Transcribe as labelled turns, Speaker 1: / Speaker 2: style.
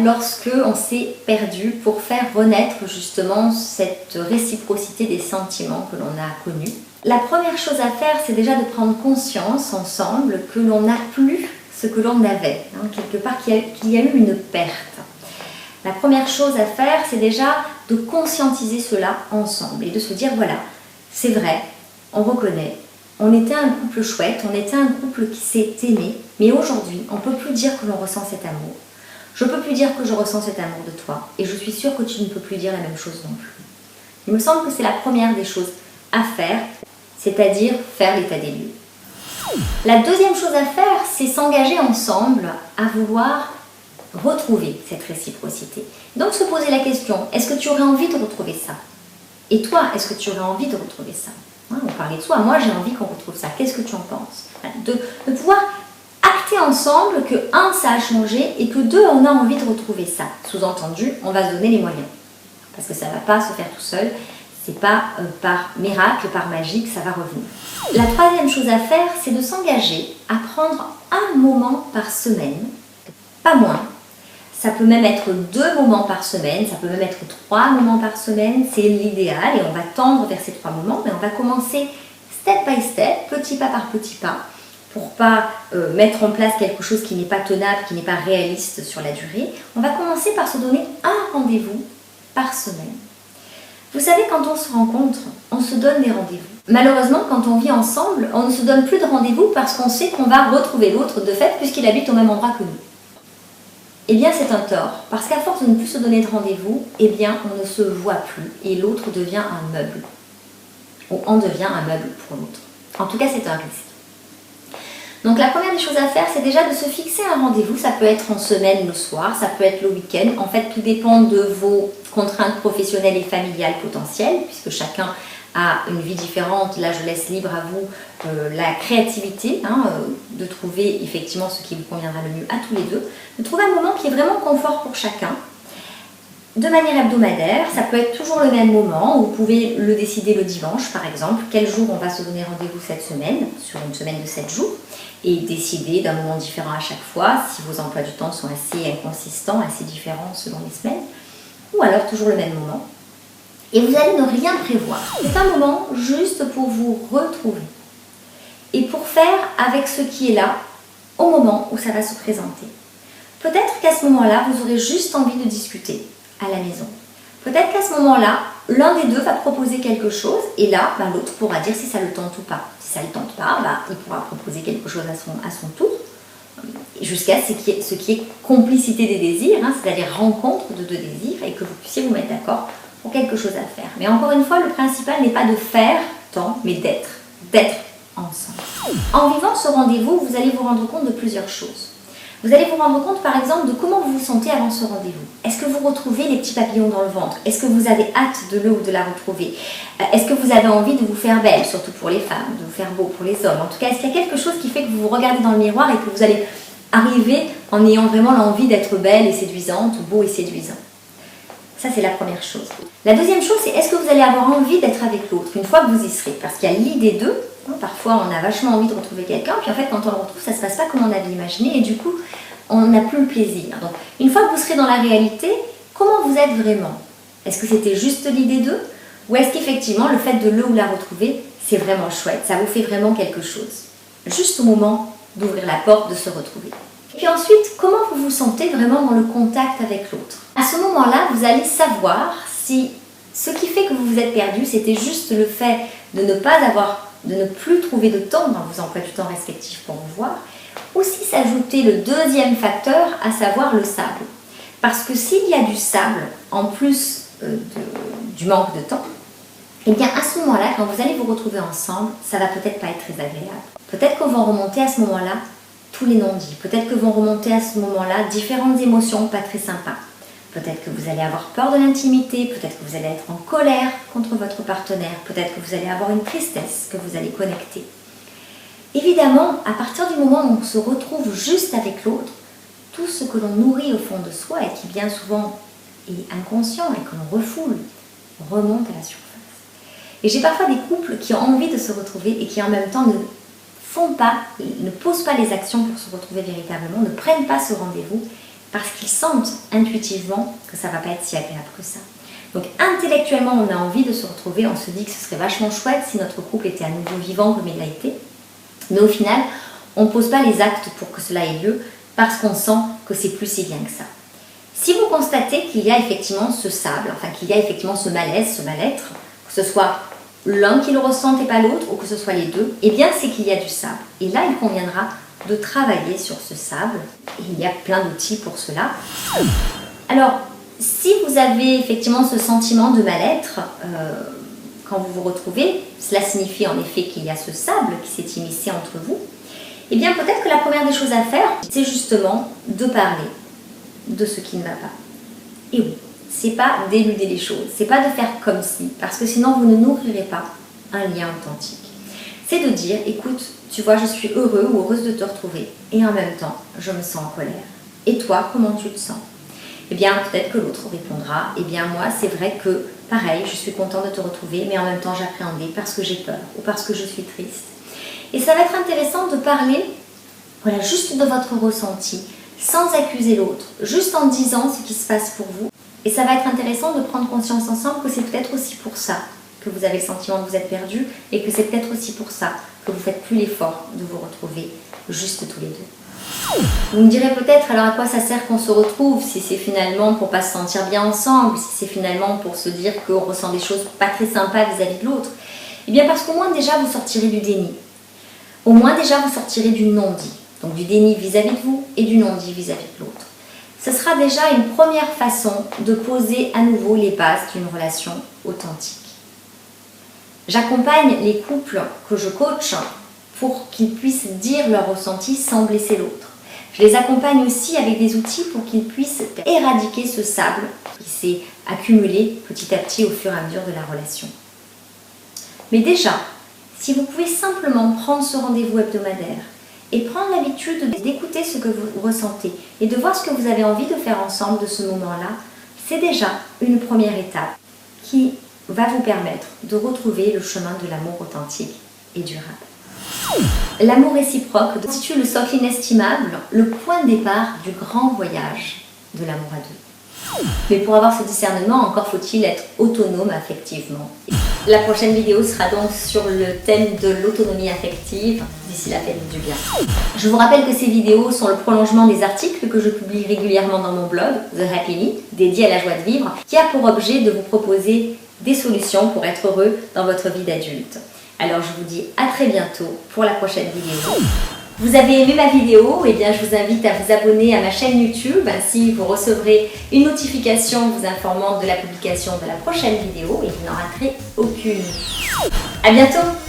Speaker 1: lorsque on s'est perdu pour faire renaître justement cette réciprocité des sentiments que l'on a connus? La première chose à faire, c'est déjà de prendre conscience ensemble que l'on n'a plus ce que l'on avait, quelque part qu'il y a eu une perte. La première chose à faire, c'est déjà de conscientiser cela ensemble et de se dire voilà, c'est vrai, on reconnaît, on était un couple chouette, on était un couple qui s'est aimé, mais aujourd'hui, on ne peut plus dire que l'on ressent cet amour. Je ne peux plus dire que je ressens cet amour de toi et je suis sûre que tu ne peux plus dire la même chose non plus. Il me semble que c'est la première des choses à faire, c'est-à-dire faire l'état des lieux. La deuxième chose à faire, c'est s'engager ensemble à vouloir retrouver cette réciprocité. Donc se poser la question, est-ce que tu aurais envie de retrouver ça? Et toi, est-ce que tu aurais envie de retrouver ça? On parlait de soi, moi j'ai envie qu'on retrouve ça. Qu'est-ce que tu en penses? De pouvoir acter ensemble que ça a changé et que on a envie de retrouver ça. Sous-entendu, on va se donner les moyens. Parce que ça ne va pas se faire tout seul. C'est pas par miracle, par magie que ça va revenir. La troisième chose à faire, c'est de s'engager à prendre un moment par semaine, pas moins. Ça peut même être 2 moments par semaine, ça peut même être 3 moments par semaine, c'est l'idéal et on va tendre vers ces 3 moments, mais on va commencer step by step, petit pas par petit pas, pour pas mettre en place quelque chose qui n'est pas tenable, qui n'est pas réaliste sur la durée. On va commencer par se donner un rendez-vous par semaine. Vous savez, quand on se rencontre, on se donne des rendez-vous. Malheureusement, quand on vit ensemble, on ne se donne plus de rendez-vous parce qu'on sait qu'on va retrouver l'autre de fait puisqu'il habite au même endroit que nous. Eh bien, c'est un tort, parce qu'à force de ne plus se donner de rendez-vous, eh bien, on ne se voit plus et l'autre devient un meuble. Ou on devient un meuble pour l'autre. En tout cas, c'est un risque. Donc, la première des choses à faire, c'est déjà de se fixer un rendez-vous. Ça peut être en semaine, le soir, ça peut être le week-end. En fait, tout dépend de vos contraintes professionnelles et familiales potentielles, puisque chacun a une vie différente. Là, je laisse libre à vous la créativité, de trouver effectivement ce qui vous conviendra le mieux à tous les deux, de trouver un moment qui est vraiment confort pour chacun, de manière hebdomadaire. Ça peut être toujours le même moment, vous pouvez le décider le dimanche par exemple, quel jour on va se donner rendez-vous cette semaine, sur une semaine de 7 jours, et décider d'un moment différent à chaque fois, si vos emplois du temps sont assez inconsistants, assez différents selon les semaines, ou alors toujours le même moment. Et vous allez ne rien prévoir. C'est un moment juste pour vous retrouver. Et pour faire avec ce qui est là, au moment où ça va se présenter. Peut-être qu'à ce moment-là, vous aurez juste envie de discuter à la maison. Peut-être qu'à ce moment-là, l'un des deux va proposer quelque chose, et là, l'autre pourra dire si ça le tente ou pas. Si ça ne le tente pas, il pourra proposer quelque chose à son tour, jusqu'à ce qui est complicité des désirs, c'est-à-dire rencontre de 2 désirs, et que vous puissiez vous mettre d'accord pour quelque chose à faire. Mais encore une fois, le principal n'est pas de faire tant, mais d'être ensemble. En vivant ce rendez-vous, vous allez vous rendre compte de plusieurs choses. Vous allez vous rendre compte par exemple de comment vous vous sentez avant ce rendez-vous. Est-ce que vous retrouvez les petits papillons dans le ventre? Est-ce que vous avez hâte de le ou de la retrouver? Est-ce que vous avez envie de vous faire belle, surtout pour les femmes, de vous faire beau pour les hommes? En tout cas, est-ce qu'il y a quelque chose qui fait que vous vous regardez dans le miroir et que vous allez arriver en ayant vraiment l'envie d'être belle et séduisante, ou beau et séduisant? Ça, c'est la première chose. La deuxième chose, c'est est-ce que vous allez avoir envie d'être avec l'autre une fois que vous y serez? Parce qu'il y a l'idée d'eux. Parfois, on a vachement envie de retrouver quelqu'un, puis en fait, quand on le retrouve, ça ne se passe pas comme on avait imaginé, et du coup, on n'a plus le plaisir. Donc, une fois que vous serez dans la réalité, comment vous êtes vraiment? Est-ce que c'était juste l'idée d'eux? Ou est-ce qu'effectivement, le fait de le ou la retrouver, c'est vraiment chouette, ça vous fait vraiment quelque chose? Juste au moment d'ouvrir la porte, de se retrouver. Et puis ensuite, comment vous vous sentez vraiment dans le contact avec l'autre? À ce moment-là, vous allez savoir si ce qui fait que vous vous êtes perdu, c'était juste le fait de ne plus trouver de temps dans vos emplois du temps respectifs pour vous voir, ou si s'ajoutait le deuxième facteur, à savoir le sable. Parce que s'il y a du sable, en plus du manque de temps, eh bien à ce moment-là, quand vous allez vous retrouver ensemble, ça va peut-être pas être très agréable. Peut-être que vont remonter à ce moment-là tous les non-dits. Peut-être que vont remonter à ce moment-là différentes émotions pas très sympas. Peut-être que vous allez avoir peur de l'intimité, peut-être que vous allez être en colère contre votre partenaire, peut-être que vous allez avoir une tristesse que vous allez connecter. Évidemment, à partir du moment où on se retrouve juste avec l'autre, tout ce que l'on nourrit au fond de soi et qui bien souvent est inconscient et que l'on refoule, remonte à la surface. Et j'ai parfois des couples qui ont envie de se retrouver et qui en même temps ne posent pas les actions pour se retrouver véritablement, ne prennent pas ce rendez-vous parce qu'ils sentent intuitivement que ça ne va pas être si agréable que ça. Donc intellectuellement, on a envie de se retrouver, on se dit que ce serait vachement chouette si notre couple était à nouveau vivant comme il a été. Mais au final, on ne pose pas les actes pour que cela ait lieu parce qu'on sent que c'est plus si bien que ça. Si vous constatez qu'il y a effectivement ce sable, enfin qu'il y a effectivement ce malaise, ce mal-être, que ce soit l'un qui le ressente et pas l'autre, ou que ce soit les deux, eh bien c'est qu'il y a du sable. Et là, il conviendra de travailler sur ce sable. Et il y a plein d'outils pour cela. Alors, si vous avez effectivement ce sentiment de mal-être, quand vous vous retrouvez, cela signifie en effet qu'il y a ce sable qui s'est immiscé entre vous, eh bien peut-être que la première des choses à faire, c'est justement de parler de ce qui ne va pas. Et oui, c'est pas d'éluder les choses, c'est pas de faire comme si, parce que sinon vous ne nourrirez pas un lien authentique. C'est de dire, écoute, tu vois, je suis heureux ou heureuse de te retrouver, et en même temps, je me sens en colère. Et toi, comment tu te sens? Eh bien, peut-être que l'autre répondra, eh bien moi, c'est vrai que, pareil, je suis contente de te retrouver, mais en même temps, j'appréhendais parce que j'ai peur ou parce que je suis triste. Et ça va être intéressant de parler, voilà, juste de votre ressenti, sans accuser l'autre, juste en disant ce qui se passe pour vous. Et ça va être intéressant de prendre conscience ensemble que c'est peut-être aussi pour ça que vous avez le sentiment que vous êtes perdu et que c'est peut-être aussi pour ça que vous ne faites plus l'effort de vous retrouver juste tous les deux. Vous me direz peut-être alors à quoi ça sert qu'on se retrouve si c'est finalement pour pas se sentir bien ensemble, si c'est finalement pour se dire qu'on ressent des choses pas très sympas vis-à-vis de l'autre. Eh bien parce qu'au moins déjà vous sortirez du déni. Au moins déjà vous sortirez du non-dit. Donc du déni vis-à-vis de vous et du non-dit vis-à-vis de l'autre. Ce sera déjà une première façon de poser à nouveau les bases d'une relation authentique. J'accompagne les couples que je coach pour qu'ils puissent dire leur ressenti sans blesser l'autre. Je les accompagne aussi avec des outils pour qu'ils puissent éradiquer ce sable qui s'est accumulé petit à petit au fur et à mesure de la relation. Mais déjà, si vous pouvez simplement prendre ce rendez-vous hebdomadaire et prendre l'habitude d'écouter ce que vous ressentez et de voir ce que vous avez envie de faire ensemble de ce moment-là, c'est déjà une première étape qui va vous permettre de retrouver le chemin de l'amour authentique et durable. L'amour réciproque constitue le socle inestimable, le point de départ du grand voyage de l'amour à deux. Mais pour avoir ce discernement, encore faut-il être autonome affectivement. La prochaine vidéo sera donc sur le thème de l'autonomie affective. D'ici là, faites du bien. Je vous rappelle que ces vidéos sont le prolongement des articles que je publie régulièrement dans mon blog, The Happy Me, dédié à la joie de vivre, qui a pour objet de vous proposer des solutions pour être heureux dans votre vie d'adulte. Alors je vous dis à très bientôt pour la prochaine vidéo. Vous avez aimé ma vidéo? Eh bien je vous invite à vous abonner à ma chaîne YouTube, ainsi vous recevrez une notification vous informant de la publication de la prochaine vidéo et vous n'en raterez aucune. À bientôt!